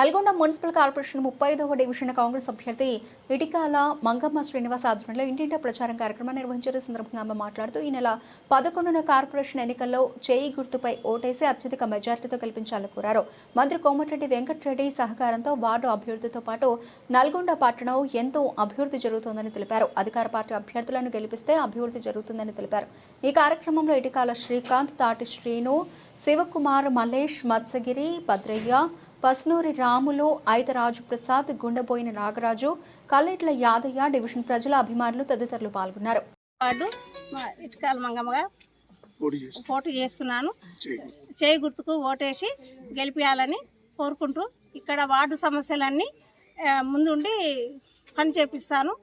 Nalgonda municipal corporation 35వ division Congress అభ్యర్థి ఇటికాల మంగమ్మ శ్రీనివాస్ ఆధ్వర్యంలో ఇంటింటా ప్రచారం కార్యక్రమం నిర్వహించారు. సందర్భంగా ఆమె మాట్లాడుతూ ఈ నెల 11న కార్పొరేషన్ ఎన్నికల్లో చేయి గుర్తుపై ఓటేసి అత్యధిక మెజార్టీతో గెలిపించాలని కోరారు. మంత్రి కోమటిరెడ్డి వెంకటరెడ్డి సహకారంతో వార్డు అభివృద్ధితో పాటు నల్గొండ పట్టణం ఎంతో అభివృద్ధి జరుగుతోందని తెలిపారు. అధికార పార్టీ అభ్యర్థులను గెలిపిస్తే అభివృద్ధి జరుగుతుందని తెలిపారు. ఈ కార్యక్రమంలో ఇటికాల శ్రీకాంత్, తాటి శ్రీను, శివకుమార్, మల్లేష్, మత్స్యగిరి, భద్రయ్య, పస్నూరి రాములు, ఐతరాజు ప్రసాద్, గుండెబోయిన నాగరాజు, కల్లెట్ల యాదయ్య, డివిజన్ ప్రజల అభిమానులు తదితరులు పాల్గొన్నారు. ఇటుకాల మంగమ్మగా పోటీ చేస్తున్నాను. చేయి గుర్తుకు ఓటేసి గెలిపించాలని కోరుకుంటూ ఇక్కడ వార్డు సమస్యలన్నీ ముందుండి పని చేపిస్తాను.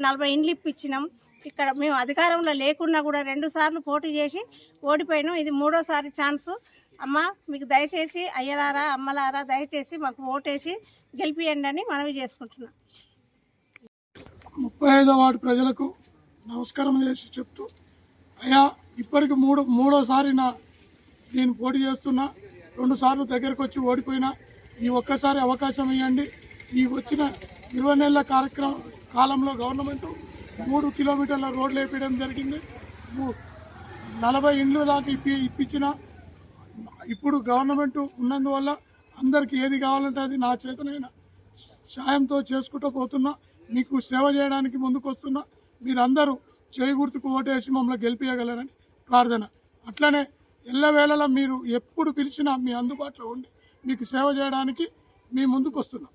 40 ఇండ్లు ఇప్పించినాం. ఇక్కడ మేము అధికారంలో లేకున్నా కూడా 2 సార్లు పోటీ చేసి ఓడిపోయినాం. ఇది 3వసారి ఛాన్సు. అమ్మ, మీకు దయచేసి అయ్యలారా, అమ్మలారా, దయచేసి మాకు ఓటేసి గెలిపియండి అని మనవి చేసుకుంటున్నాం. 35వ వార్డు ప్రజలకు నమస్కారం చేసి చెప్తూ, అయ్యా, ఇప్పటికి మూడోసారి నేను పోటీ చేస్తున్నా. 2 సార్లు దగ్గరకు వచ్చి ఓడిపోయినా. ఈ ఒక్కసారి అవకాశం ఇవ్వండి. ఈ వచ్చిన 20 నెలల కాలంలో గవర్నమెంట్ 3 కిలోమీటర్ల రోడ్లు వేయడం జరిగింది. 40 ఇండ్లు దాకా ఇప్పించిన. ఇప్పుడు గవర్నమెంట్ ఉన్నందువల్ల అందరికీ ఏది కావాలంటే అది నా చేతనైనా సాయంతో చేసుకుంటూ పోతున్నా. మీకు సేవ చేయడానికి ముందుకు వస్తున్నా. మీరందరూ చేయి గుర్తుకు ఓటేసి మమ్మల్ని గెలిపించగలరని ప్రార్థన. అట్లనే ఎల్లవేళలా మీరు ఎప్పుడు పిలిచినా మీ అందుబాటులో ఉండి మీకు సేవ చేయడానికి మీ ముందుకు వస్తున్నాం.